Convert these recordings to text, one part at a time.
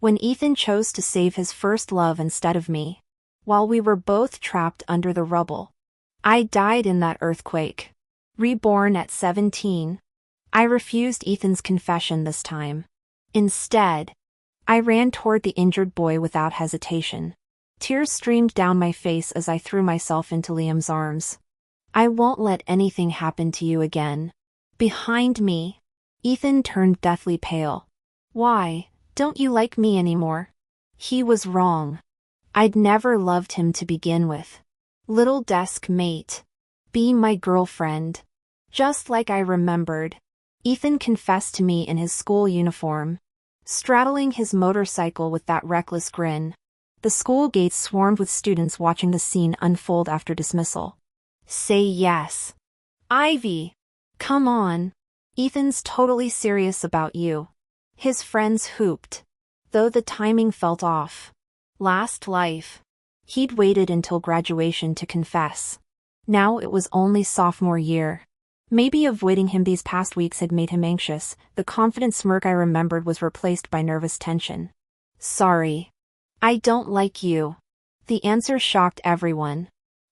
when Ethan chose to save his first love instead of me, while we were both trapped under the rubble. I died in that earthquake. Reborn at 17. I refused Ethan's confession this time. Instead, I ran toward the injured boy without hesitation. Tears streamed down my face as I threw myself into Liam's arms. I won't let anything happen to you again. Behind me, Ethan turned deathly pale. Why, don't you like me anymore? He was wrong. I'd never loved him to begin with. Little desk mate. Be my girlfriend. Just like I remembered. Ethan confessed to me in his school uniform, straddling his motorcycle with that reckless grin. The school gates swarmed with students watching the scene unfold after dismissal. Say yes. Ivy. Come on. Ethan's totally serious about you. His friends hooped, though the timing felt off. Last life. He'd waited until graduation to confess. Now it was only sophomore year. Maybe avoiding him these past weeks had made him anxious. The confident smirk I remembered was replaced by nervous tension. Sorry. I don't like you. The answer shocked everyone.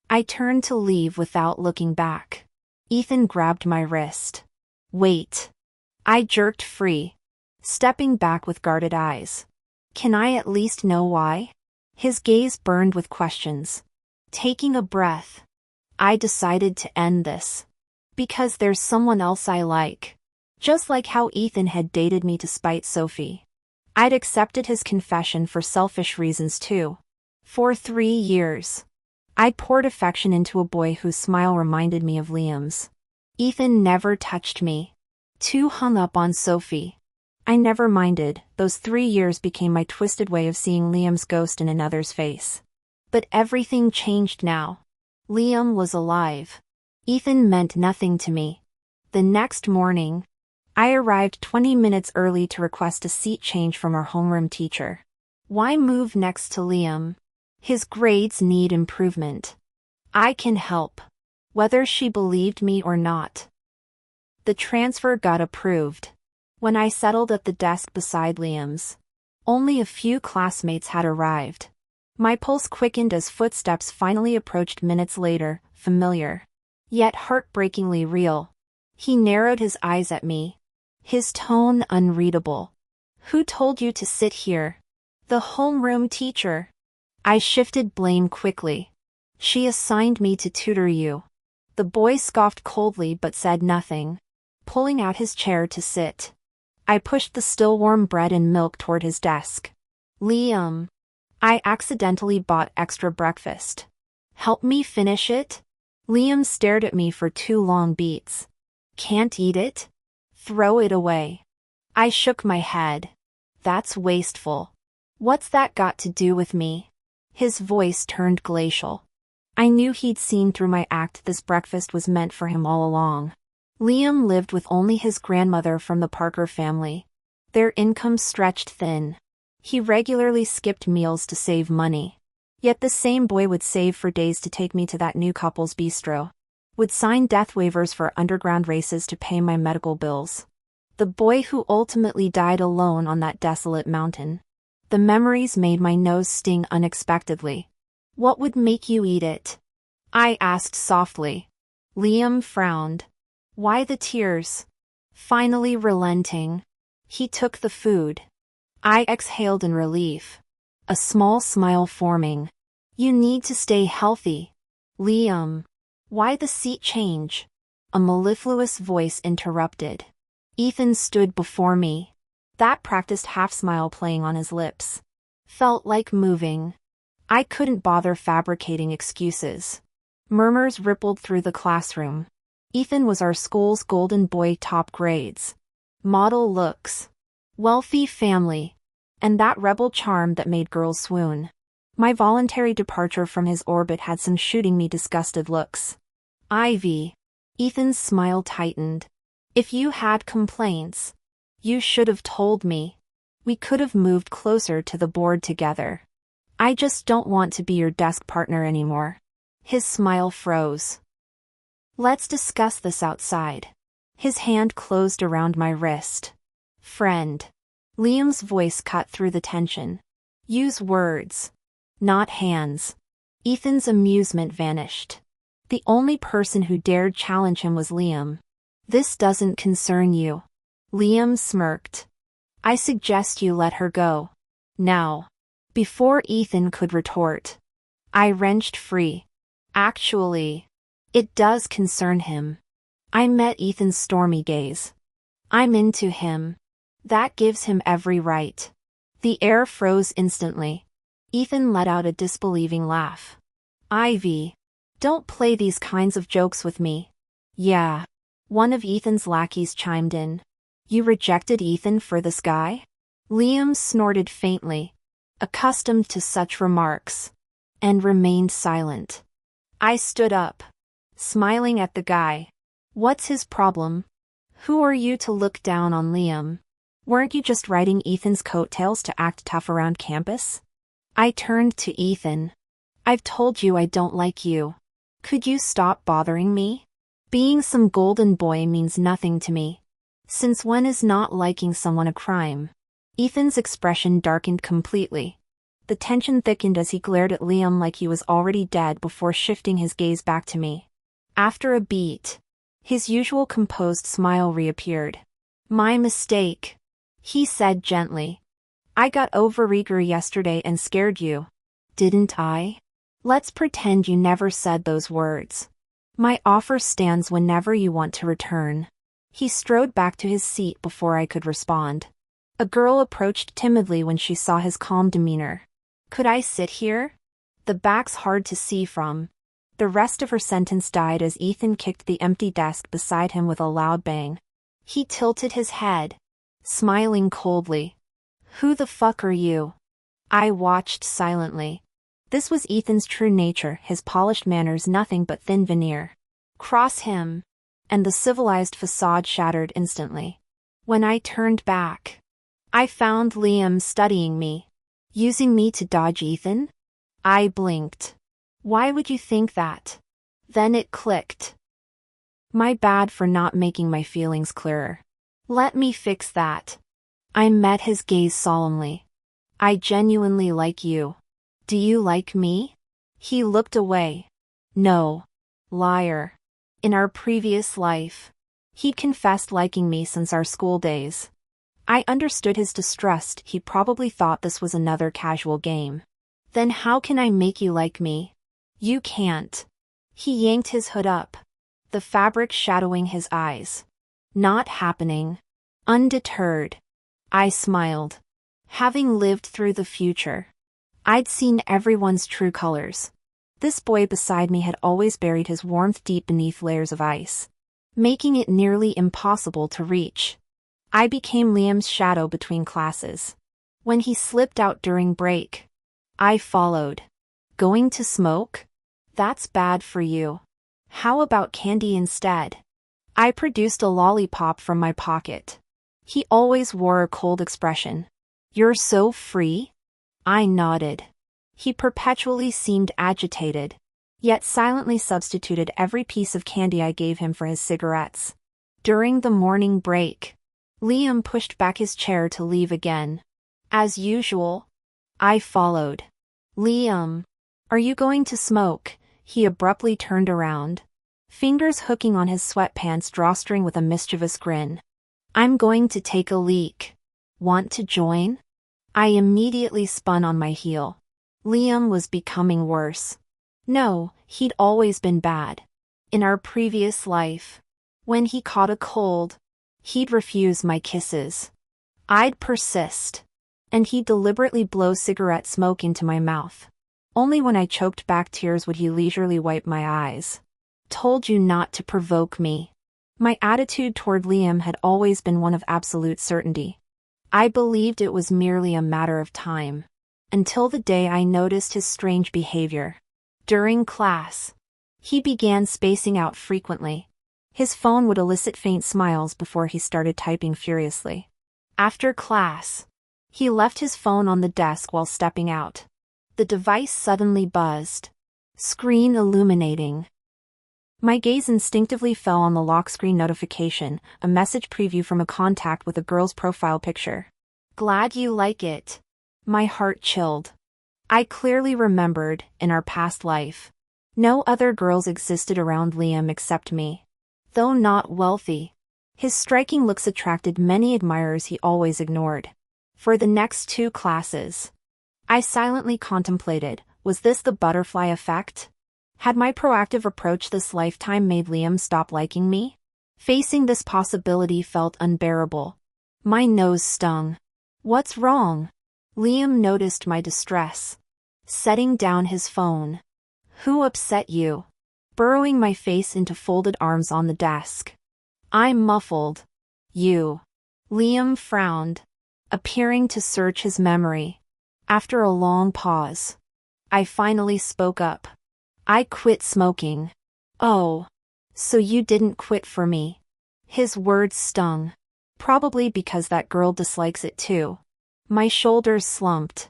I turned to leave without looking back. Ethan grabbed my wrist. Wait. I jerked free, stepping back with guarded eyes. Can I at least know why? His gaze burned with questions. Taking a breath, I decided to end this. Because there's someone else I like. Just like how Ethan had dated me to spite Sophie. I'd accepted his confession for selfish reasons too. For 3 years, I'd poured affection into a boy whose smile reminded me of Liam's. Ethan never touched me. Too hung up on Sophie. I never minded. Those 3 years became my twisted way of seeing Liam's ghost in another's face. But everything changed now. Liam was alive. Ethan meant nothing to me. The next morning, I arrived 20 minutes early to request a seat change from our homeroom teacher. Why move next to Liam? His grades need improvement. I can help, whether she believed me or not. The transfer got approved. When I settled at the desk beside Liam's, only a few classmates had arrived. My pulse quickened as footsteps finally approached minutes later, familiar, yet heartbreakingly real. He narrowed his eyes at me, his tone unreadable. Who told you to sit here? The homeroom teacher. I shifted blame quickly. She assigned me to tutor you. The boy scoffed coldly but said nothing, pulling out his chair to sit. I pushed the still warm bread and milk toward his desk. Liam. I accidentally bought extra breakfast. Help me finish it? Liam stared at me for 2 long beats. Can't eat it? Throw it away. I shook my head. That's wasteful. What's that got to do with me? His voice turned glacial. I knew he'd seen through my act. This breakfast was meant for him all along. Liam lived with only his grandmother from the Parker family. Their income stretched thin. He regularly skipped meals to save money. Yet the same boy would save for days to take me to that new couple's bistro. Would sign death waivers for underground races to pay my medical bills. The boy who ultimately died alone on that desolate mountain. The memories made my nose sting unexpectedly. What would make you eat it? I asked softly. Liam frowned. Why the tears? Finally relenting, he took the food. I exhaled in relief, a small smile forming. You need to stay healthy. Liam. Why the seat change? A mellifluous voice interrupted. Ethan stood before me, that practiced half-smile playing on his lips. Felt like moving. I couldn't bother fabricating excuses. Murmurs rippled through the classroom. Ethan was our school's golden boy, top grades, model looks, wealthy family, and that rebel charm that made girls swoon. My voluntary departure from his orbit had some shooting me disgusted looks. Ivy. Ethan's smile tightened. If you had complaints, you should have told me. We could have moved closer to the board together. I just don't want to be your desk partner anymore. His smile froze. Let's discuss this outside. His hand closed around my wrist. Friend. Liam's voice cut through the tension. Use words, not hands. Ethan's amusement vanished. The only person who dared challenge him was Liam. This doesn't concern you. Liam smirked. I suggest you let her go. Now. Before Ethan could retort. I wrenched free. Actually, it does concern him. I met Ethan's stormy gaze. I'm into him. That gives him every right. The air froze instantly. Ethan let out a disbelieving laugh. Ivy. Don't play these kinds of jokes with me. Yeah. One of Ethan's lackeys chimed in. You rejected Ethan for this guy? Liam snorted faintly, accustomed to such remarks, and remained silent. I stood up, smiling at the guy. What's his problem? Who are you to look down on Liam? Weren't you just riding Ethan's coattails to act tough around campus? I turned to Ethan. I've told you I don't like you. Could you stop bothering me? Being some golden boy means nothing to me. Since when is not liking someone a crime? Ethan's expression darkened completely. The tension thickened as he glared at Liam like he was already dead before shifting his gaze back to me. After a beat, his usual composed smile reappeared. My mistake, he said gently. I got overeager yesterday and scared you. Didn't I? Let's pretend you never said those words. My offer stands whenever you want to return. He strode back to his seat before I could respond. A girl approached timidly when she saw his calm demeanor. Could I sit here? The back's hard to see from. The rest of her sentence died as Ethan kicked the empty desk beside him with a loud bang. He tilted his head, smiling coldly. Who the fuck are you? I watched silently. This was Ethan's true nature, his polished manners nothing but thin veneer. Cross him, and the civilized facade shattered instantly. When I turned back, I found Liam studying me. Using me to dodge Ethan? I blinked. Why would you think that? Then it clicked. My bad for not making my feelings clearer. Let me fix that. I met his gaze solemnly. I genuinely like you. Do you like me? He looked away. No. Liar. In our previous life, he'd confessed liking me since our school days. I understood his distrust. He probably thought this was another casual game. Then how can I make you like me? You can't. He yanked his hood up, the fabric shadowing his eyes. Not happening. Undeterred, I smiled. Having lived through the future, I'd seen everyone's true colors. This boy beside me had always buried his warmth deep beneath layers of ice, making it nearly impossible to reach. I became Liam's shadow between classes. When he slipped out during break, I followed. Going to smoke? That's bad for you. How about candy instead? I produced a lollipop from my pocket. He always wore a cold expression. You're so free? I nodded. He perpetually seemed agitated, yet silently substituted every piece of candy I gave him for his cigarettes. During the morning break, Liam pushed back his chair to leave again. As usual, I followed. Liam, are you going to smoke? He abruptly turned around, fingers hooking on his sweatpants drawstring with a mischievous grin. I'm going to take a leak. Want to join? I immediately spun on my heel. Liam was becoming worse. No, he'd always been bad. In our previous life, when he caught a cold, he'd refuse my kisses. I'd persist, and he'd deliberately blow cigarette smoke into my mouth. Only when I choked back tears would he leisurely wipe my eyes. Told you not to provoke me. My attitude toward Liam had always been one of absolute certainty. I believed it was merely a matter of time, until the day I noticed his strange behavior. During class, he began spacing out frequently. His phone would elicit faint smiles before he started typing furiously. After class, he left his phone on the desk while stepping out. The device suddenly buzzed, screen illuminating. My gaze instinctively fell on the lock screen notification, a message preview from a contact with a girl's profile picture. Glad you like it. My heart chilled. I clearly remembered, in our past life, no other girls existed around Liam except me. Though not wealthy, his striking looks attracted many admirers he always ignored. For the next 2 classes, I silently contemplated, was this the butterfly effect? Had my proactive approach this lifetime made Liam stop liking me? Facing this possibility felt unbearable. My nose stung. What's wrong? Liam noticed my distress, setting down his phone. Who upset you? Burrowing my face into folded arms on the desk. I'm muffled. You. Liam frowned, appearing to search his memory. After a long pause, I finally spoke up. I quit smoking. Oh. So you didn't quit for me. His words stung. Probably because that girl dislikes it too. My shoulders slumped.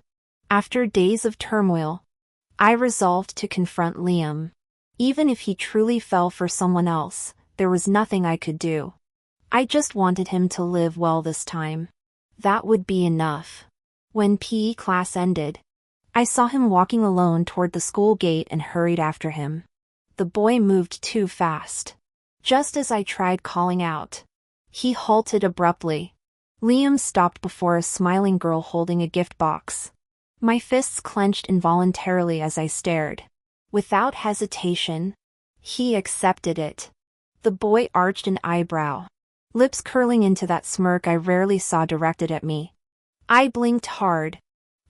After days of turmoil, I resolved to confront Liam. Even if he truly fell for someone else, there was nothing I could do. I just wanted him to live well this time. That would be enough. When PE class ended, I saw him walking alone toward the school gate and hurried after him. The boy moved too fast. Just as I tried calling out, he halted abruptly. Liam stopped before a smiling girl holding a gift box. My fists clenched involuntarily as I stared. Without hesitation, he accepted it. The boy arched an eyebrow, lips curling into that smirk I rarely saw directed at me. I blinked hard,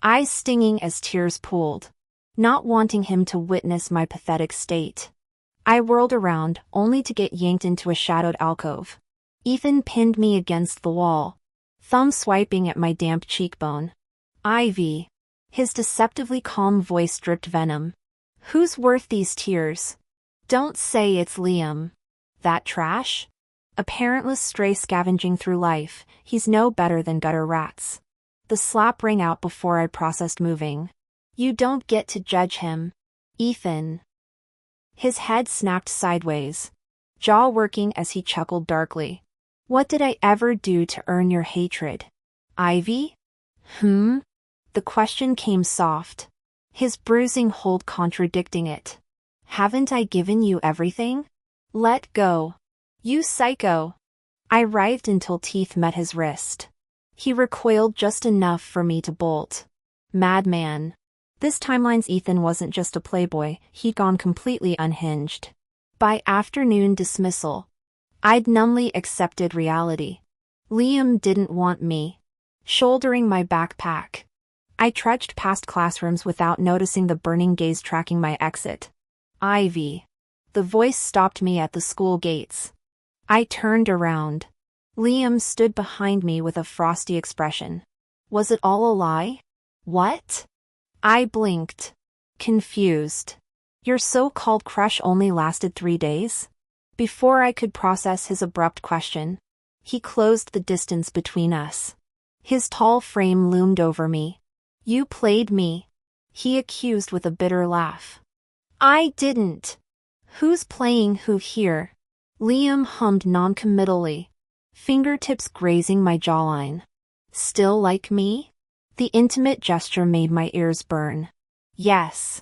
eyes stinging as tears pooled, not wanting him to witness my pathetic state. I whirled around, only to get yanked into a shadowed alcove. Ethan pinned me against the wall, thumb swiping at my damp cheekbone. Ivy. His deceptively calm voice dripped venom. Who's worth these tears? Don't say it's Liam. That trash? A parentless stray scavenging through life, he's no better than gutter rats. The slap rang out before I processed moving. You don't get to judge him, Ethan. His head snapped sideways, jaw working as he chuckled darkly. What did I ever do to earn your hatred? Ivy? The question came soft, his bruising hold contradicting it. Haven't I given you everything? Let go. You psycho. I writhed until teeth met his wrist. He recoiled just enough for me to bolt. Madman. This timeline's Ethan wasn't just a playboy, he'd gone completely unhinged. By afternoon dismissal, I'd numbly accepted reality. Liam didn't want me. Shouldering my backpack, I trudged past classrooms without noticing the burning gaze tracking my exit. Ivy. The voice stopped me at the school gates. I turned around. Liam stood behind me with a frosty expression. Was it all a lie? What? I blinked, confused. Your so-called crush only lasted 3 days? Before I could process his abrupt question, he closed the distance between us. His tall frame loomed over me. You played me, he accused with a bitter laugh. I didn't. Who's playing who here? Liam hummed noncommittally, fingertips grazing my jawline. Still like me? The intimate gesture made my ears burn. Yes.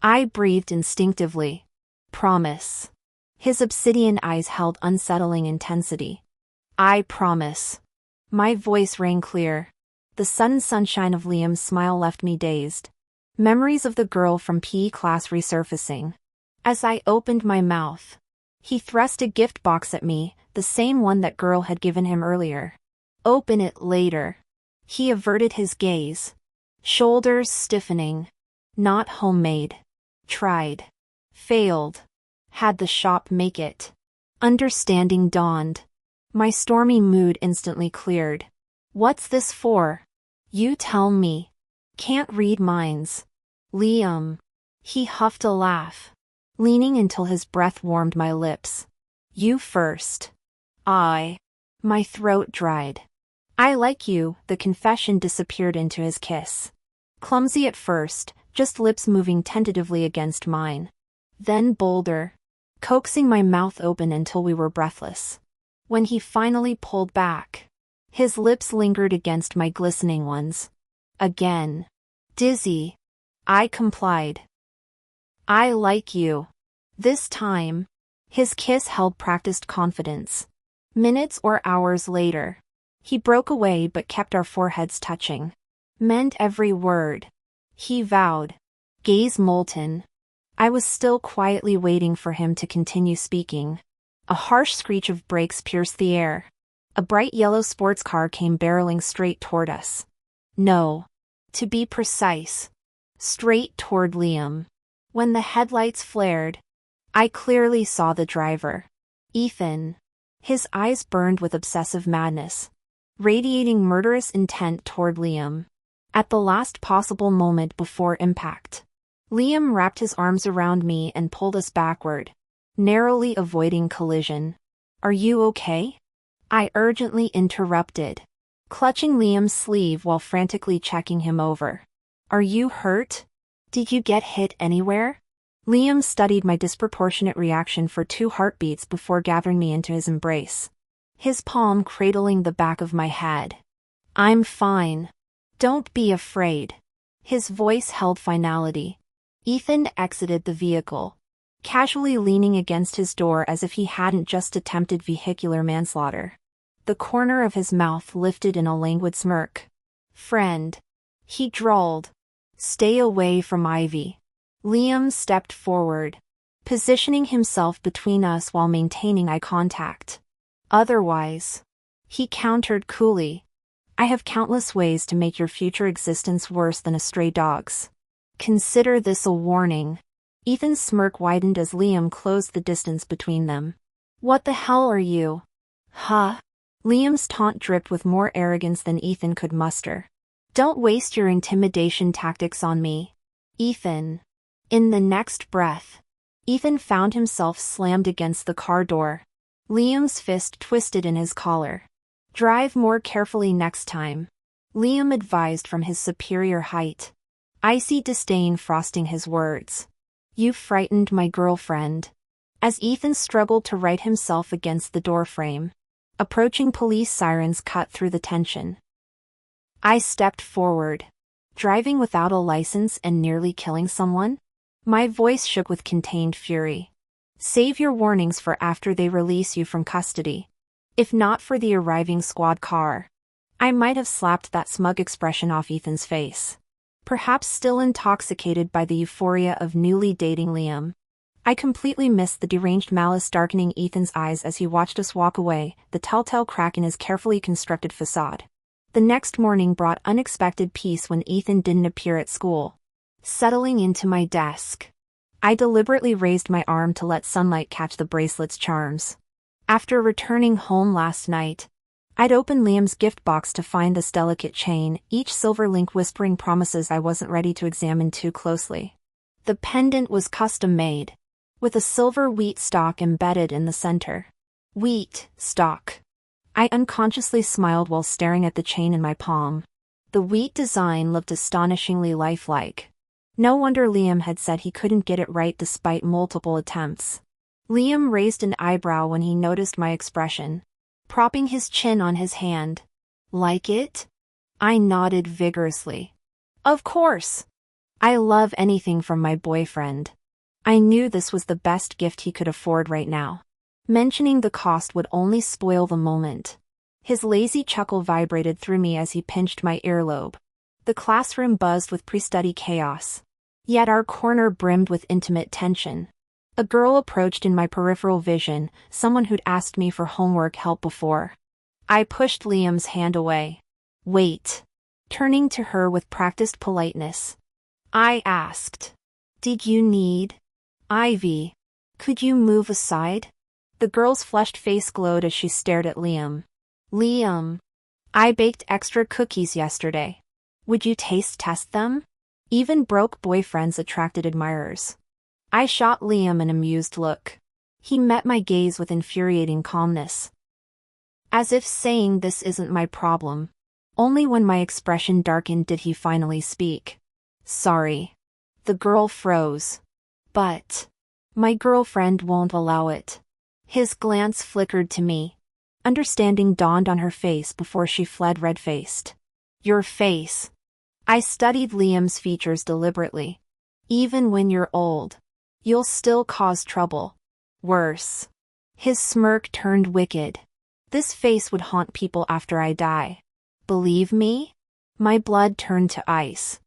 I breathed instinctively. Promise. His obsidian eyes held unsettling intensity. I promise. My voice rang clear. The sudden sunshine of Liam's smile left me dazed. Memories of the girl from PE class resurfacing. As I opened my mouth, he thrust a gift box at me, the same one that girl had given him earlier. Open it later. He averted his gaze, shoulders stiffening. Not homemade. Tried. Failed. Had the shop make it. Understanding dawned. My stormy mood instantly cleared. What's this for? You tell me. Can't read minds. Liam. He huffed a laugh, leaning until his breath warmed my lips. You first. My throat dried. I like you. The confession disappeared into his kiss. Clumsy at first, just lips moving tentatively against mine. Then bolder, coaxing my mouth open until we were breathless. When he finally pulled back, His lips lingered against my glistening ones. Again. Dizzy. I complied. I like you. This time. His kiss held practiced confidence. Minutes or hours later. He broke away but kept our foreheads touching. Meant every word. He vowed. Gaze molten. I was still quietly waiting for him to continue speaking. A harsh screech of brakes pierced the air. A bright yellow sports car came barreling straight toward us. No. To be precise. Straight toward Liam. When the headlights flared, I clearly saw the driver. Ethan. His eyes burned with obsessive madness, radiating murderous intent toward Liam. At the last possible moment before impact, Liam wrapped his arms around me and pulled us backward, narrowly avoiding collision. Are you okay? I urgently interrupted, clutching Liam's sleeve while frantically checking him over. Are you hurt? Did you get hit anywhere? Liam studied my disproportionate reaction for 2 heartbeats before gathering me into his embrace, his palm cradling the back of my head. I'm fine. Don't be afraid. His voice held finality. Ethan exited the vehicle, casually leaning against his door as if he hadn't just attempted vehicular manslaughter. The corner of his mouth lifted in a languid smirk. Friend. He drawled. Stay away from Ivy. Liam stepped forward, positioning himself between us while maintaining eye contact. Otherwise, he countered coolly, I have countless ways to make your future existence worse than a stray dog's. Consider this a warning. Ethan's smirk widened as Liam closed the distance between them. What the hell are you? Huh? Liam's taunt dripped with more arrogance than Ethan could muster. Don't waste your intimidation tactics on me, Ethan. In the next breath, Ethan found himself slammed against the car door. Liam's fist twisted in his collar. Drive more carefully next time, Liam advised from his superior height, icy disdain frosting his words. You frightened my girlfriend. As Ethan struggled to right himself against the doorframe, approaching police sirens cut through the tension. I stepped forward. Driving without a license and nearly killing someone? My voice shook with contained fury. Save your warnings for after they release you from custody. If not for the arriving squad car, I might have slapped that smug expression off Ethan's face. Perhaps still intoxicated by the euphoria of newly dating Liam, I completely missed the deranged malice darkening Ethan's eyes as he watched us walk away, the telltale crack in his carefully constructed facade. The next morning brought unexpected peace when Ethan didn't appear at school. Settling into my desk, I deliberately raised my arm to let sunlight catch the bracelet's charms. After returning home last night, I'd opened Liam's gift box to find this delicate chain, each silver link whispering promises I wasn't ready to examine too closely. The pendant was custom-made, with a silver wheat stalk embedded in the center. Wheat stalk. I unconsciously smiled while staring at the chain in my palm. The wheat design looked astonishingly lifelike. No wonder Liam had said he couldn't get it right despite multiple attempts. Liam raised an eyebrow when he noticed my expression, propping his chin on his hand. Like it? I nodded vigorously. Of course. I love anything from my boyfriend. I knew this was the best gift he could afford right now. Mentioning the cost would only spoil the moment. His lazy chuckle vibrated through me as he pinched my earlobe. The classroom buzzed with pre-study chaos. Yet our corner brimmed with intimate tension. A girl approached in my peripheral vision, someone who'd asked me for homework help before. I pushed Liam's hand away. Wait. Turning to her with practiced politeness, I asked, Did you need Ivy? Could you move aside? The girl's flushed face glowed as she stared at Liam. Liam. I baked extra cookies yesterday. Would you taste test them? Even broke boyfriends attracted admirers. I shot Liam an amused look. He met my gaze with infuriating calmness. As if saying this isn't my problem. Only when my expression darkened did he finally speak. Sorry. The girl froze. But my girlfriend won't allow it. His glance flickered to me. Understanding dawned on her face before she fled red-faced. Your face. I studied Liam's features deliberately. Even when you're old, you'll still cause trouble. Worse. His smirk turned wicked. This face would haunt people after I die. Believe me? My blood turned to ice.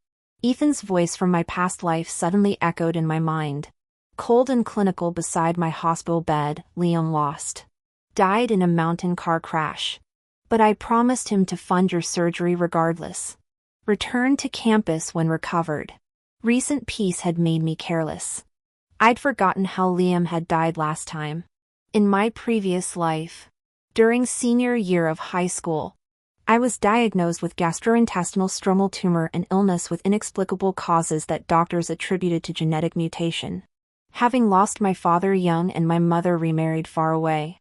Ethan's voice from my past life suddenly echoed in my mind. Cold and clinical beside my hospital bed, Liam lost. Died in a mountain car crash. But I promised him to fund your surgery regardless. Return to campus when recovered. Recent peace had made me careless. I'd forgotten how Liam had died last time. In my previous life. During senior year of high school, I was diagnosed with gastrointestinal stromal tumor, an illness with inexplicable causes that doctors attributed to genetic mutation. Having lost my father young and my mother remarried far away,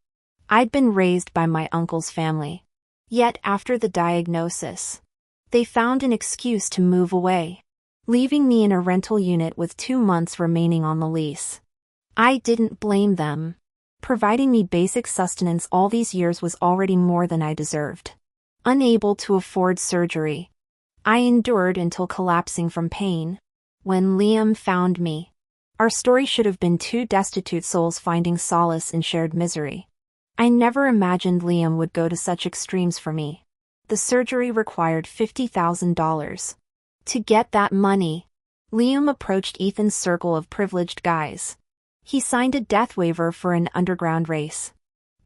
I'd been raised by my uncle's family. Yet after the diagnosis, they found an excuse to move away, leaving me in a rental unit with 2 months remaining on the lease. I didn't blame them. Providing me basic sustenance all these years was already more than I deserved. Unable to afford surgery, I endured until collapsing from pain. When Liam found me, our story should have been two destitute souls finding solace in shared misery. I never imagined Liam would go to such extremes for me. The surgery required $50,000. To get that money, Liam approached Ethan's circle of privileged guys. He signed a death waiver for an underground race.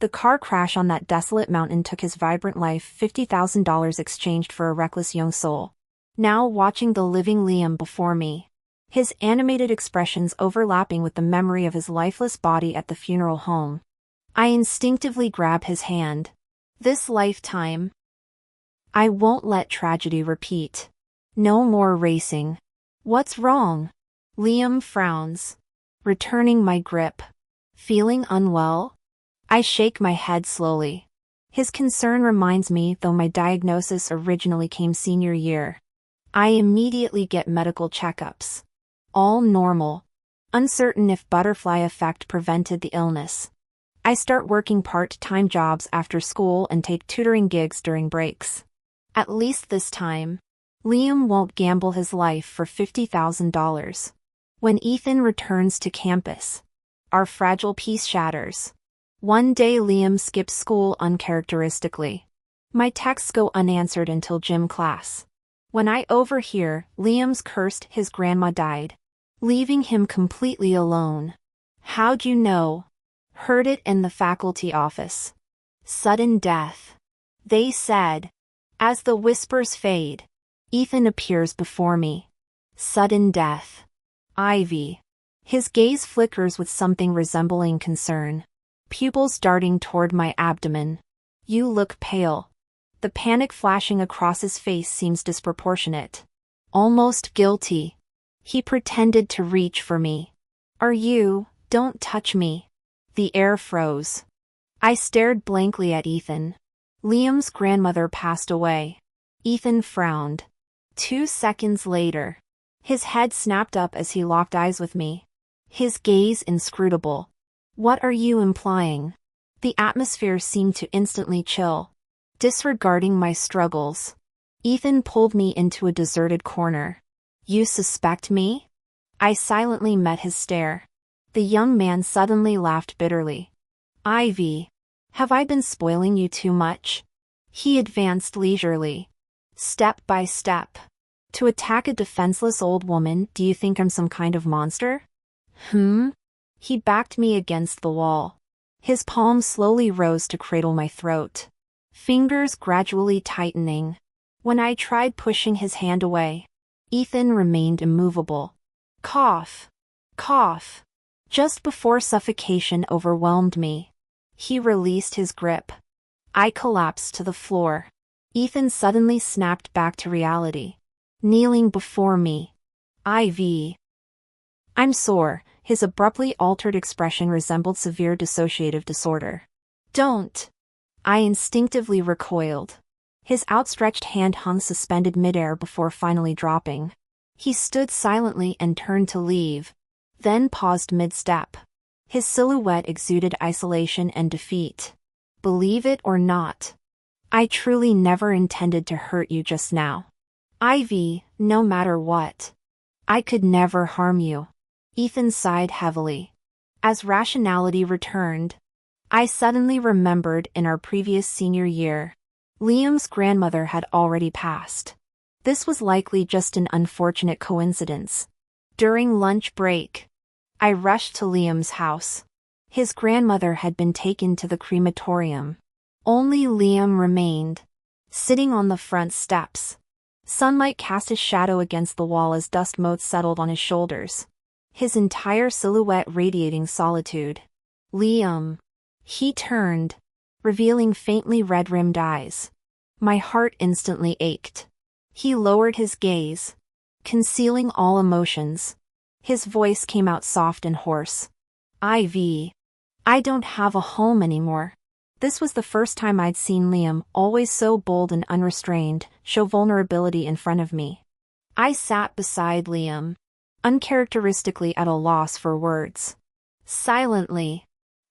The car crash on that desolate mountain took his vibrant life, $50,000 exchanged for a reckless young soul. Now watching the living Liam before me, his animated expressions overlapping with the memory of his lifeless body at the funeral home, I instinctively grab his hand. This lifetime, I won't let tragedy repeat. No more racing. What's wrong? Liam frowns, returning my grip. Feeling unwell? I shake my head slowly. His concern reminds me, though my diagnosis originally came senior year. I immediately get medical checkups. All normal. Uncertain if butterfly effect prevented the illness. I start working part-time jobs after school and take tutoring gigs during breaks. At least this time, Liam won't gamble his life for $50,000. When Ethan returns to campus, our fragile peace shatters. One day Liam skips school uncharacteristically. My texts go unanswered until gym class. When I overhear, Liam's cursed his grandma died, leaving him completely alone. How'd you know? Heard it in the faculty office. Sudden death. They said. As the whispers fade, Ethan appears before me. Sudden death. Ivy. His gaze flickers with something resembling concern. Pupils darting toward my abdomen. You look pale. The panic flashing across his face seems disproportionate. Almost guilty. He pretended to reach for me. Are you? Don't touch me. The air froze. I stared blankly at Ethan. Liam's grandmother passed away. Ethan frowned. 2 seconds later, his head snapped up as he locked eyes with me. His gaze inscrutable. What are you implying? The atmosphere seemed to instantly chill. Disregarding my struggles, Ethan pulled me into a deserted corner. You suspect me? I silently met his stare. The young man suddenly laughed bitterly. Ivy, have I been spoiling you too much? He advanced leisurely, step by step. To attack a defenseless old woman, do you think I'm some kind of monster? He backed me against the wall. His palm slowly rose to cradle my throat, fingers gradually tightening. When I tried pushing his hand away, Ethan remained immovable. Cough. Cough. Just before suffocation overwhelmed me, he released his grip. I collapsed to the floor. Ethan suddenly snapped back to reality, kneeling before me. IV. I'm sore. His abruptly altered expression resembled severe dissociative disorder. Don't. I instinctively recoiled. His outstretched hand hung suspended midair before finally dropping. He stood silently and turned to leave, then paused mid-step. His silhouette exuded isolation and defeat. Believe it or not, I truly never intended to hurt you just now. Ivy, no matter what. I could never harm you. Ethan sighed heavily. As rationality returned, I suddenly remembered in our previous senior year, Liam's grandmother had already passed. This was likely just an unfortunate coincidence. During lunch break, I rushed to Liam's house. His grandmother had been taken to the crematorium. Only Liam remained, sitting on the front steps. Sunlight cast his shadow against the wall as dust motes settled on his shoulders, his entire silhouette radiating solitude. Liam. He turned, revealing faintly red-rimmed eyes. My heart instantly ached. He lowered his gaze, concealing all emotions. His voice came out soft and hoarse. Ivy. I don't have a home anymore. This was the first time I'd seen Liam, always so bold and unrestrained, show vulnerability in front of me. I sat beside Liam, uncharacteristically at a loss for words. Silently,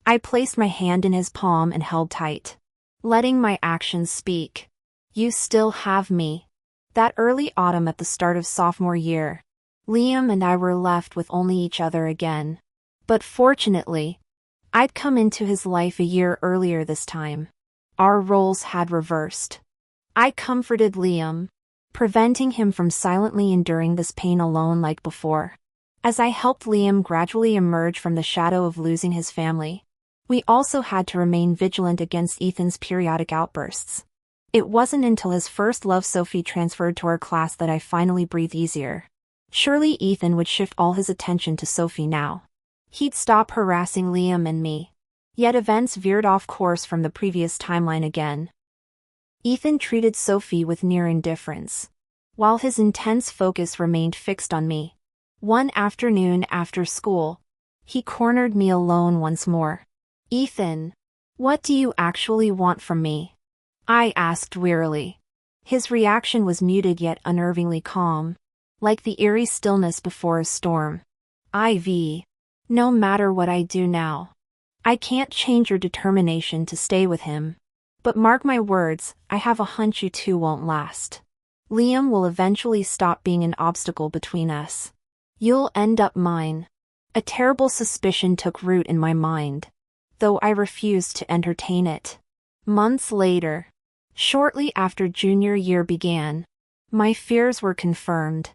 I placed my hand in his palm and held tight, letting my actions speak. You still have me. That early autumn at the start of sophomore year, Liam and I were left with only each other again. But fortunately, I'd come into his life a year earlier this time. Our roles had reversed. I comforted Liam, preventing him from silently enduring this pain alone like before. As I helped Liam gradually emerge from the shadow of losing his family, we also had to remain vigilant against Ethan's periodic outbursts. It wasn't until his first love Sophie transferred to our class that I finally breathed easier. Surely Ethan would shift all his attention to Sophie now. He'd stop harassing Liam and me. Yet events veered off course from the previous timeline again. Ethan treated Sophie with near indifference, while his intense focus remained fixed on me. One afternoon after school, he cornered me alone once more. Ethan, what do you actually want from me? I asked wearily. His reaction was muted yet unnervingly calm, like the eerie stillness before a storm. Ivy. No matter what I do now, I can't change your determination to stay with him. But mark my words, I have a hunch you two won't last. Liam will eventually stop being an obstacle between us. You'll end up mine. A terrible suspicion took root in my mind, though I refused to entertain it. Months later, shortly after junior year began, my fears were confirmed.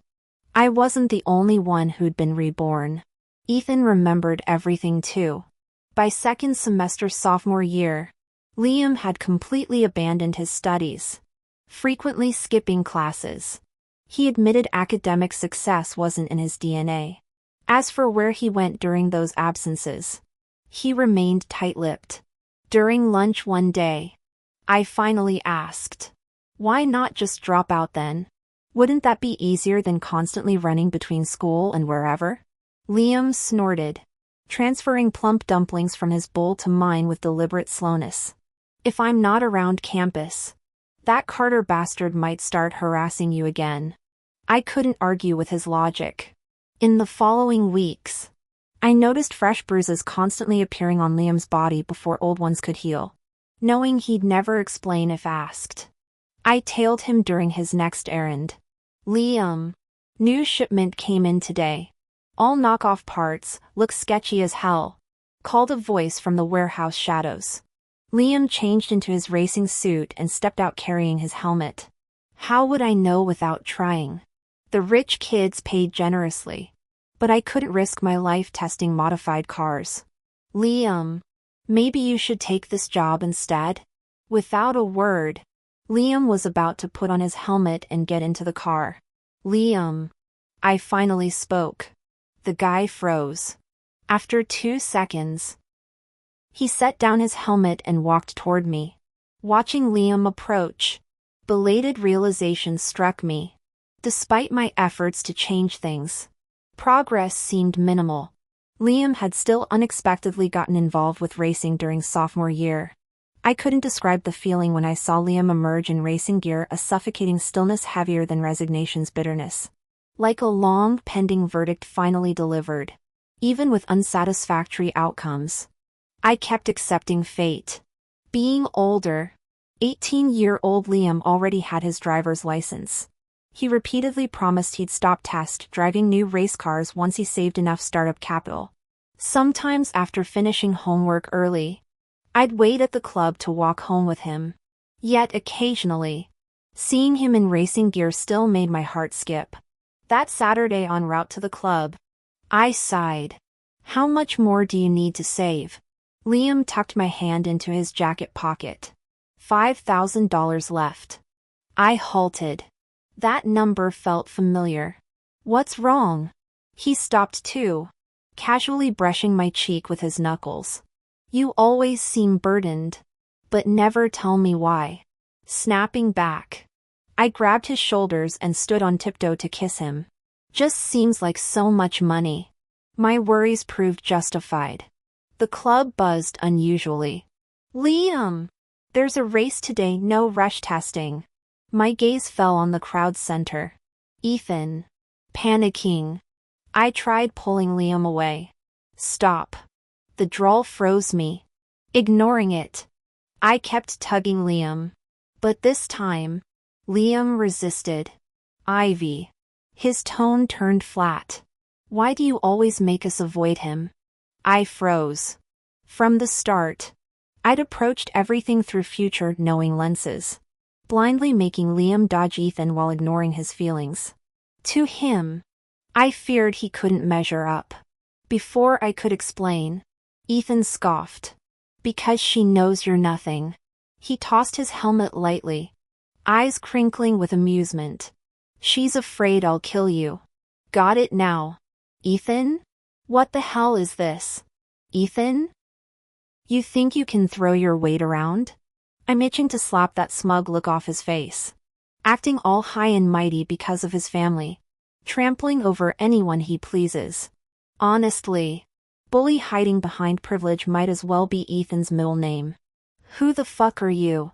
I wasn't the only one who'd been reborn. Ethan remembered everything too. By second semester sophomore year, Liam had completely abandoned his studies, frequently skipping classes. He admitted academic success wasn't in his DNA. As for where he went during those absences, he remained tight-lipped. During lunch one day, I finally asked, why not just drop out then? Wouldn't that be easier than constantly running between school and wherever? Liam snorted, transferring plump dumplings from his bowl to mine with deliberate slowness. If I'm not around campus, that Carter bastard might start harassing you again. I couldn't argue with his logic. In the following weeks, I noticed fresh bruises constantly appearing on Liam's body before old ones could heal. Knowing he'd never explain if asked, I tailed him during his next errand. Liam, new shipment came in today. All knockoff parts, look sketchy as hell, called a voice from the warehouse shadows. Liam changed into his racing suit and stepped out carrying his helmet. How would I know without trying? The rich kids paid generously, but I couldn't risk my life testing modified cars. Liam, maybe you should take this job instead? Without a word, Liam was about to put on his helmet and get into the car. Liam, I finally spoke. The guy froze. After 2 seconds, he set down his helmet and walked toward me. Watching Liam approach, belated realization struck me. Despite my efforts to change things, progress seemed minimal. Liam had still unexpectedly gotten involved with racing during sophomore year. I couldn't describe the feeling when I saw Liam emerge in racing gear, a suffocating stillness heavier than resignation's bitterness. Like a long pending verdict finally delivered. Even with unsatisfactory outcomes, I kept accepting fate. Being older. 18-year-old Liam already had his driver's license. He repeatedly promised he'd stop test driving new race cars once he saved enough startup capital. Sometimes after finishing homework early, I'd wait at the club to walk home with him. Yet occasionally, seeing him in racing gear still made my heart skip. That Saturday en route to the club, I sighed. How much more do you need to save? Liam tucked my hand into his jacket pocket. $5,000 left. I halted. That number felt familiar. What's wrong? He stopped too, casually brushing my cheek with his knuckles. You always seem burdened, but never tell me why. Snapping back, I grabbed his shoulders and stood on tiptoe to kiss him. Just seems like so much money. My worries proved justified. The club buzzed unusually. Liam! There's a race today, no rush testing. My gaze fell on the crowd's center. Ethan. Panicking. I tried pulling Liam away. Stop. The drawl froze me. Ignoring it, I kept tugging Liam. But this time, Liam resisted. Ivy. His tone turned flat. Why do you always make us avoid him? I froze. From the start, I'd approached everything through future knowing lenses, blindly making Liam dodge Ethan while ignoring his feelings. To him, I feared he couldn't measure up. Before I could explain, Ethan scoffed. Because she knows you're nothing. He tossed his helmet lightly, eyes crinkling with amusement. She's afraid I'll kill you. Got it now. Ethan? What the hell is this? Ethan? You think you can throw your weight around? I'm itching to slap that smug look off his face. Acting all high and mighty because of his family. Trampling over anyone he pleases. Honestly, bully hiding behind privilege might as well be Ethan's middle name. Who the fuck are you?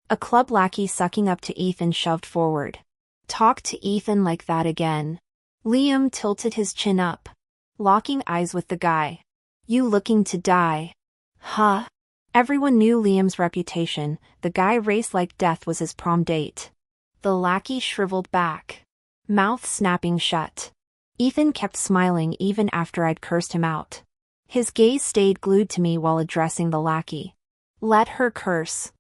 A club lackey sucking up to Ethan shoved forward. Talk to Ethan like that again. Liam tilted his chin up, locking eyes with the guy. You looking to die? Huh? Everyone knew Liam's reputation. The guy raced like death was his prom date. The lackey shriveled back, mouth snapping shut. Ethan kept smiling even after I'd cursed him out. His gaze stayed glued to me while addressing the lackey. Let her curse.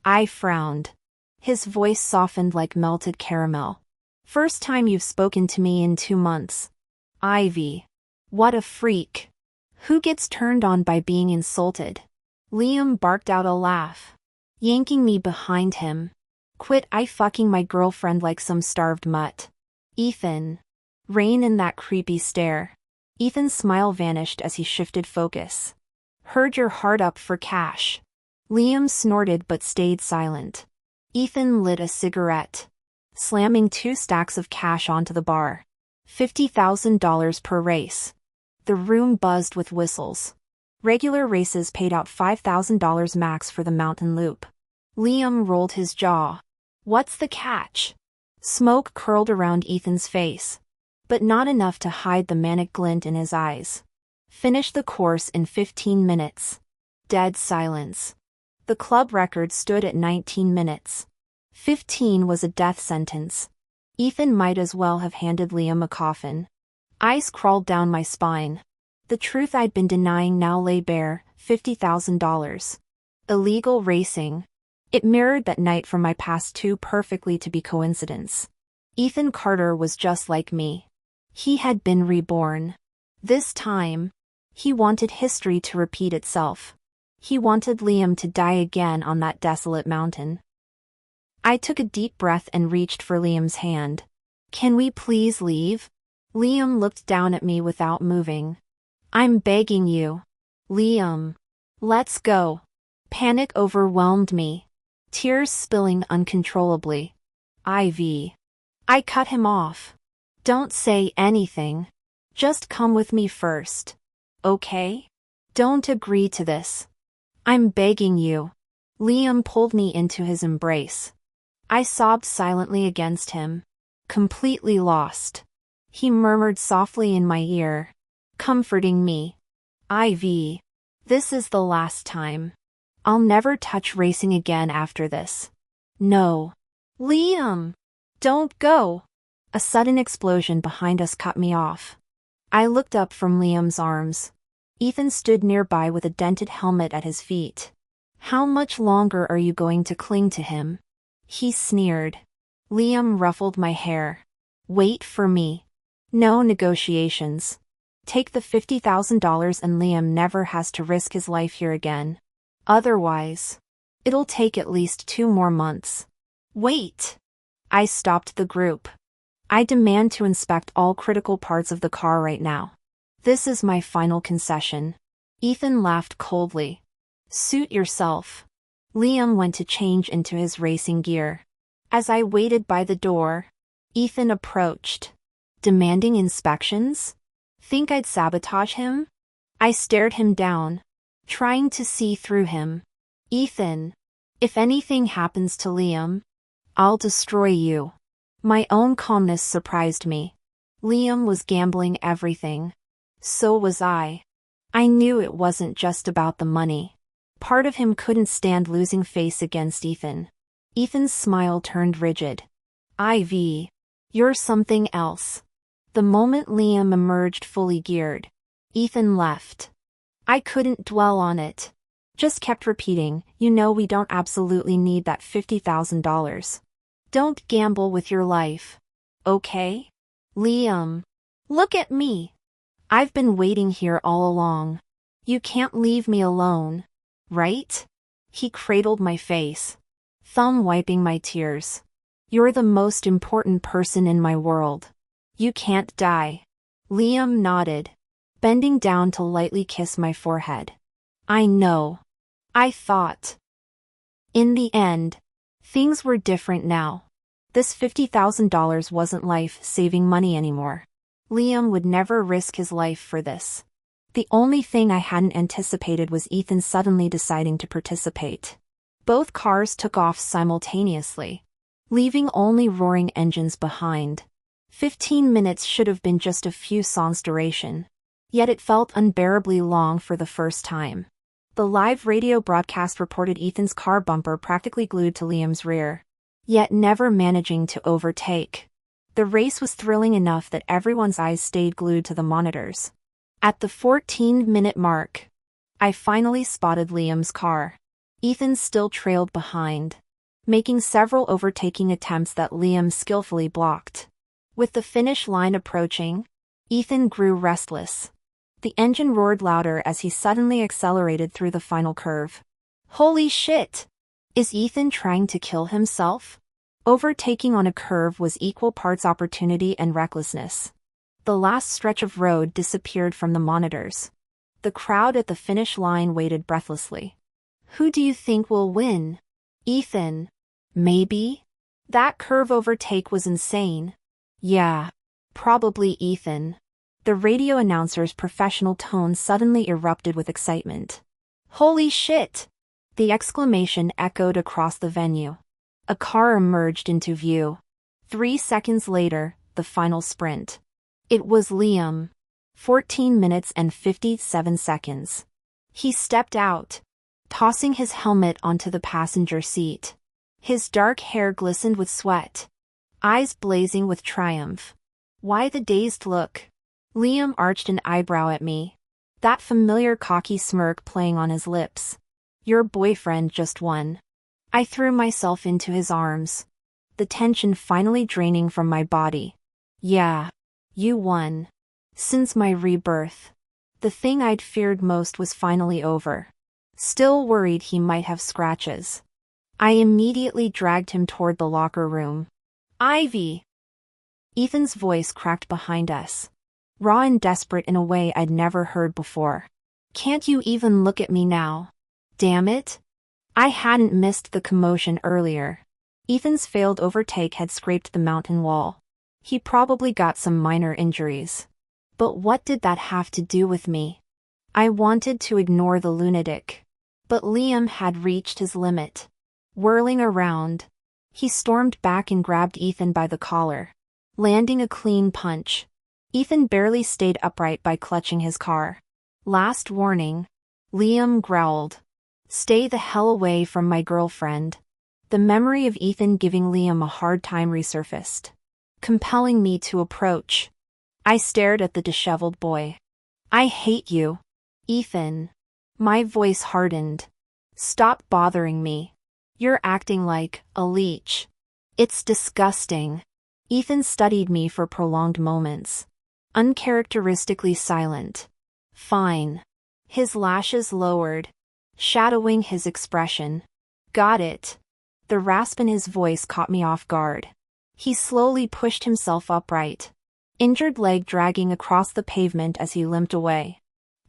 I frowned. His voice softened like melted caramel. First time you've spoken to me in 2 months. Ivy. What a freak. Who gets turned on by being insulted? Liam barked out a laugh, yanking me behind him. Quit I fucking my girlfriend like some starved mutt. Ethan. Rein in that creepy stare. Ethan's smile vanished as he shifted focus. Heard you're hard up for cash. Liam snorted but stayed silent. Ethan lit a cigarette, slamming 2 stacks of cash onto the bar. $50,000 per race. The room buzzed with whistles. Regular races paid out $5,000 max for the mountain loop. Liam rolled his jaw. What's the catch? Smoke curled around Ethan's face, but not enough to hide the manic glint in his eyes. Finish the course in 15 minutes. Dead silence. The club record stood at 19 minutes. 15 was a death sentence. Ethan might as well have handed Liam a coffin. Ice crawled down my spine. The truth I'd been denying now lay bare, $50,000. Illegal racing. It mirrored that night from my past too perfectly to be coincidence. Ethan Carter was just like me. He had been reborn. This time, he wanted history to repeat itself. He wanted Liam to die again on that desolate mountain. I took a deep breath and reached for Liam's hand. Can we please leave? Liam looked down at me without moving. I'm begging you. Liam. Let's go. Panic overwhelmed me, tears spilling uncontrollably. Ivy. I cut him off. Don't say anything. Just come with me first. Okay? Don't agree to this. I'm begging you. Liam pulled me into his embrace. I sobbed silently against him, completely lost. He murmured softly in my ear, comforting me. Ivy. This is the last time. I'll never touch racing again after this. No. Liam! Don't go! A sudden explosion behind us cut me off. I looked up from Liam's arms. Ethan stood nearby with a dented helmet at his feet. How much longer are you going to cling to him? He sneered. Liam ruffled my hair. Wait for me. No negotiations. Take the $50,000 and Liam never has to risk his life here again. Otherwise, it'll take at least 2 more months. Wait! I stopped the group. I demand to inspect all critical parts of the car right now. This is my final concession. Ethan laughed coldly. Suit yourself. Liam went to change into his racing gear. As I waited by the door, Ethan approached. Demanding inspections? Think I'd sabotage him? I stared him down, trying to see through him. Ethan, if anything happens to Liam, I'll destroy you. My own calmness surprised me. Liam was gambling everything. So was I. I knew it wasn't just about the money. Part of him couldn't stand losing face against Ethan. Ethan's smile turned rigid. Ivy, you're something else. The moment Liam emerged fully geared, Ethan left. I couldn't dwell on it. Just kept repeating, you know we don't absolutely need that $50,000. Don't gamble with your life. Okay? Liam. Look at me. I've been waiting here all along. You can't leave me alone. Right? He cradled my face, thumb wiping my tears. You're the most important person in my world. You can't die. Liam nodded, bending down to lightly kiss my forehead. I know. I thought. In the end, things were different now. This $50,000 wasn't life-saving money anymore. Liam would never risk his life for this. The only thing I hadn't anticipated was Ethan suddenly deciding to participate. Both cars took off simultaneously, leaving only roaring engines behind. 15 minutes should have been just a few songs' duration. Yet it felt unbearably long for the first time. The live radio broadcast reported Ethan's car bumper practically glued to Liam's rear, yet never managing to overtake. The race was thrilling enough that everyone's eyes stayed glued to the monitors. At the 14-minute mark, I finally spotted Liam's car. Ethan still trailed behind, making several overtaking attempts that Liam skillfully blocked. With the finish line approaching, Ethan grew restless. The engine roared louder as he suddenly accelerated through the final curve. Holy shit! Is Ethan trying to kill himself? Overtaking on a curve was equal parts opportunity and recklessness. The last stretch of road disappeared from the monitors. The crowd at the finish line waited breathlessly. Who do you think will win? Ethan. Maybe? That curve overtake was insane. Yeah. Probably Ethan. The radio announcer's professional tone suddenly erupted with excitement. Holy shit! The exclamation echoed across the venue. A car emerged into view. 3 seconds later, the final sprint. It was Liam. 14 minutes and 57 seconds. He stepped out, tossing his helmet onto the passenger seat. His dark hair glistened with sweat, eyes blazing with triumph. Why the dazed look? Liam arched an eyebrow at me, that familiar cocky smirk playing on his lips. Your boyfriend just won. I threw myself into his arms, the tension finally draining from my body. Yeah, you won. Since my rebirth, the thing I'd feared most was finally over. Still worried he might have scratches, I immediately dragged him toward the locker room. Ivy! Ethan's voice cracked behind us, raw and desperate in a way I'd never heard before. Can't you even look at me now? Damn it! I hadn't missed the commotion earlier. Ethan's failed overtake had scraped the mountain wall. He probably got some minor injuries. But what did that have to do with me? I wanted to ignore the lunatic, but Liam had reached his limit. Whirling around, he stormed back and grabbed Ethan by the collar, landing a clean punch. Ethan barely stayed upright by clutching his car. Last warning, Liam growled. Stay the hell away from my girlfriend. The memory of Ethan giving Liam a hard time resurfaced, compelling me to approach. I stared at the disheveled boy. I hate you, Ethan. My voice hardened. Stop bothering me. You're acting like a leech. It's disgusting. Ethan studied me for prolonged moments, uncharacteristically silent. Fine. His lashes lowered, shadowing his expression. Got it. The rasp in his voice caught me off guard. He slowly pushed himself upright, injured leg dragging across the pavement as he limped away.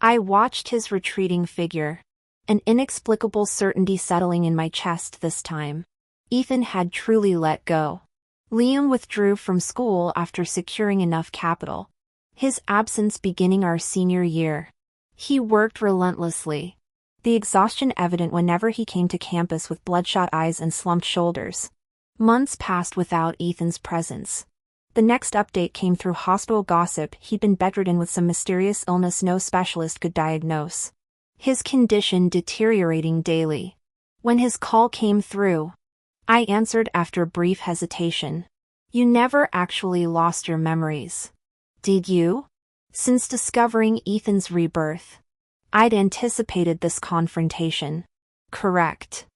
I watched his retreating figure, an inexplicable certainty settling in my chest this time. Ethan had truly let go. Liam withdrew from school after securing enough capital, his absence beginning our senior year. He worked relentlessly, the exhaustion evident whenever he came to campus with bloodshot eyes and slumped shoulders. Months passed without Ethan's presence. The next update came through hospital gossip. He'd been bedridden with some mysterious illness no specialist could diagnose, his condition deteriorating daily. When his call came through, I answered after a brief hesitation. You never actually lost your memories, did you? Since discovering Ethan's rebirth, I'd anticipated this confrontation. Correct.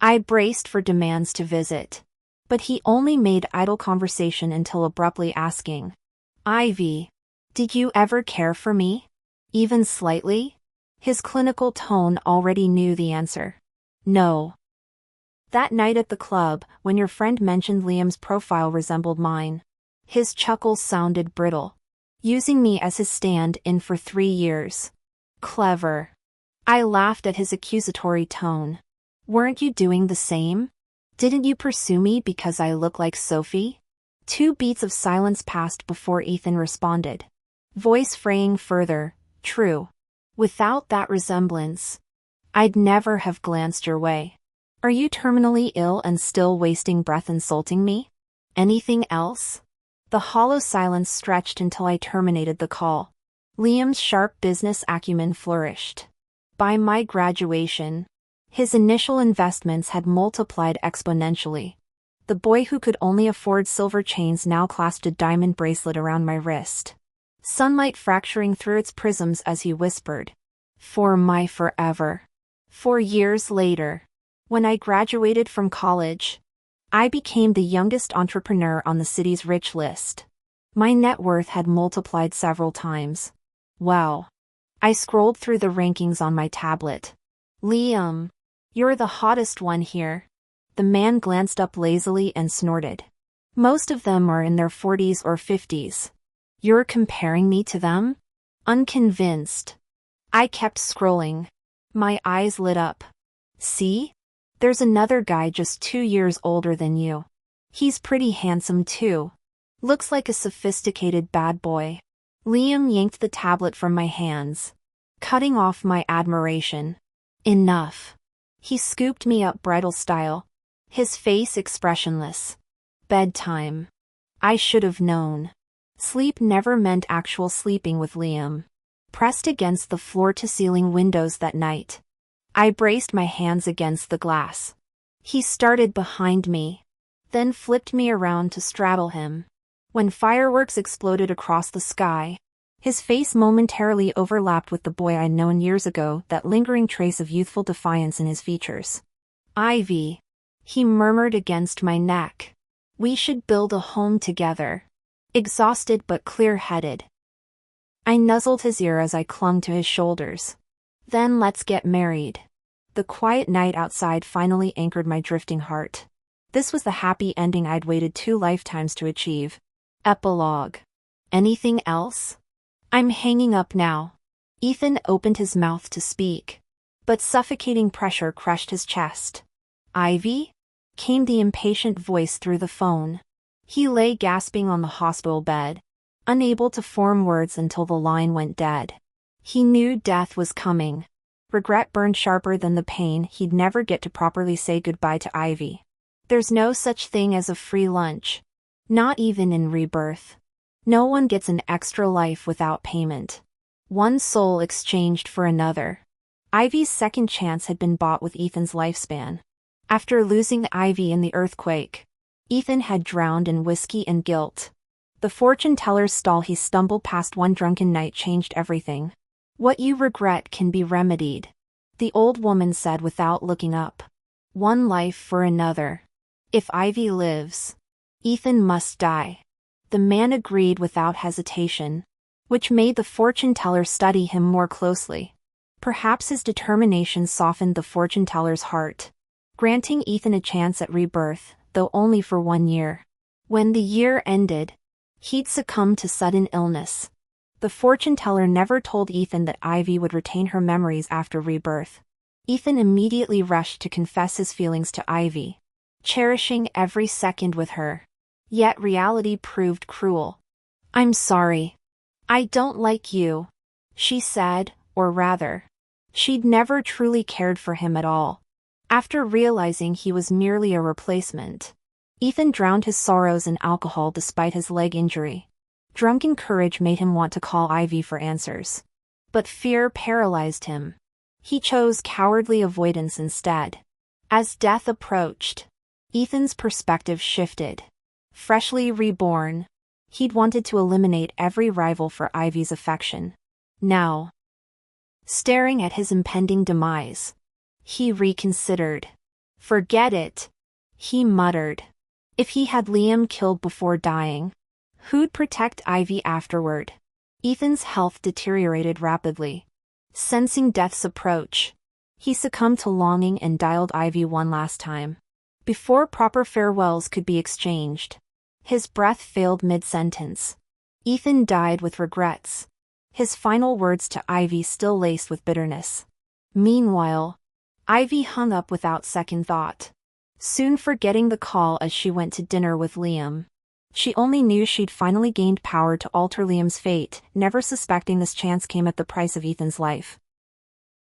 I braced for demands to visit, but he only made idle conversation until abruptly asking, Ivy, did you ever care for me? Even slightly? His clinical tone already knew the answer. No. That night at the club, when your friend mentioned Liam's profile resembled mine, his chuckles sounded brittle. Using me as his stand-in for 3 years. Clever. I laughed at his accusatory tone. Weren't you doing the same? Didn't you pursue me because I look like Sophie? 2 beats of silence passed before Ethan responded, voice fraying further. True. Without that resemblance, I'd never have glanced your way. Are you terminally ill and still wasting breath insulting me? Anything else? The hollow silence stretched until I terminated the call. Liam's sharp business acumen flourished. By my graduation, his initial investments had multiplied exponentially. The boy who could only afford silver chains now clasped a diamond bracelet around my wrist, sunlight fracturing through its prisms as he whispered, "For my forever." 4 years later, when I graduated from college, I became the youngest entrepreneur on the city's rich list. My net worth had multiplied several times. Wow. I scrolled through the rankings on my tablet. Liam, you're the hottest one here. The man glanced up lazily and snorted. Most of them are in their 40s or 50s. You're comparing me to them? Unconvinced. I kept scrolling. My eyes lit up. See? There's another guy just 2 years older than you. He's pretty handsome too. Looks like a sophisticated bad boy. Liam yanked the tablet from my hands, cutting off my admiration. Enough. He scooped me up bridal style, his face expressionless. Bedtime. I should have known. Sleep never meant actual sleeping with Liam. Pressed against the floor-to-ceiling windows that night, I braced my hands against the glass. He started behind me, then flipped me around to straddle him. When fireworks exploded across the sky, his face momentarily overlapped with the boy I'd known years ago, that lingering trace of youthful defiance in his features. Ivy, he murmured against my neck. We should build a home together. Exhausted but clear-headed. I nuzzled his ear as I clung to his shoulders. Then let's get married. The quiet night outside finally anchored my drifting heart. This was the happy ending I'd waited 2 lifetimes to achieve. Epilogue. Anything else? I'm hanging up now. Ethan opened his mouth to speak, but suffocating pressure crushed his chest. Ivy? Came the impatient voice through the phone. He lay gasping on the hospital bed, unable to form words until the line went dead. He knew death was coming. Regret burned sharper than the pain. He'd never get to properly say goodbye to Ivy. There's no such thing as a free lunch. Not even in rebirth. No one gets an extra life without payment. One soul exchanged for another. Ivy's second chance had been bought with Ethan's lifespan. After losing Ivy in the earthquake, Ethan had drowned in whiskey and guilt. The fortune teller's stall he stumbled past one drunken night changed everything. "What you regret can be remedied," the old woman said without looking up. "One life for another. If Ivy lives, Ethan must die." The man agreed without hesitation, which made the fortune teller study him more closely. Perhaps his determination softened the fortune teller's heart, granting Ethan a chance at rebirth, though only for 1 year. When the year ended, he'd succumb to sudden illness. The fortune teller never told Ethan that Ivy would retain her memories after rebirth. Ethan immediately rushed to confess his feelings to Ivy, cherishing every second with her. Yet reality proved cruel. "I'm sorry. I don't like you," she said, or rather, she'd never truly cared for him at all. After realizing he was merely a replacement, Ethan drowned his sorrows in alcohol despite his leg injury. Drunken courage made him want to call Ivy for answers. But fear paralyzed him. He chose cowardly avoidance instead. As death approached, Ethan's perspective shifted. Freshly reborn, he'd wanted to eliminate every rival for Ivy's affection. Now, staring at his impending demise, he reconsidered. "Forget it," he muttered. If he had Liam killed before dying, who'd protect Ivy afterward? Ethan's health deteriorated rapidly. Sensing death's approach, he succumbed to longing and dialed Ivy one last time. Before proper farewells could be exchanged, his breath failed mid-sentence. Ethan died with regrets, his final words to Ivy still laced with bitterness. Meanwhile, Ivy hung up without second thought, soon forgetting the call as she went to dinner with Liam. She only knew she'd finally gained power to alter Liam's fate, never suspecting this chance came at the price of Ethan's life.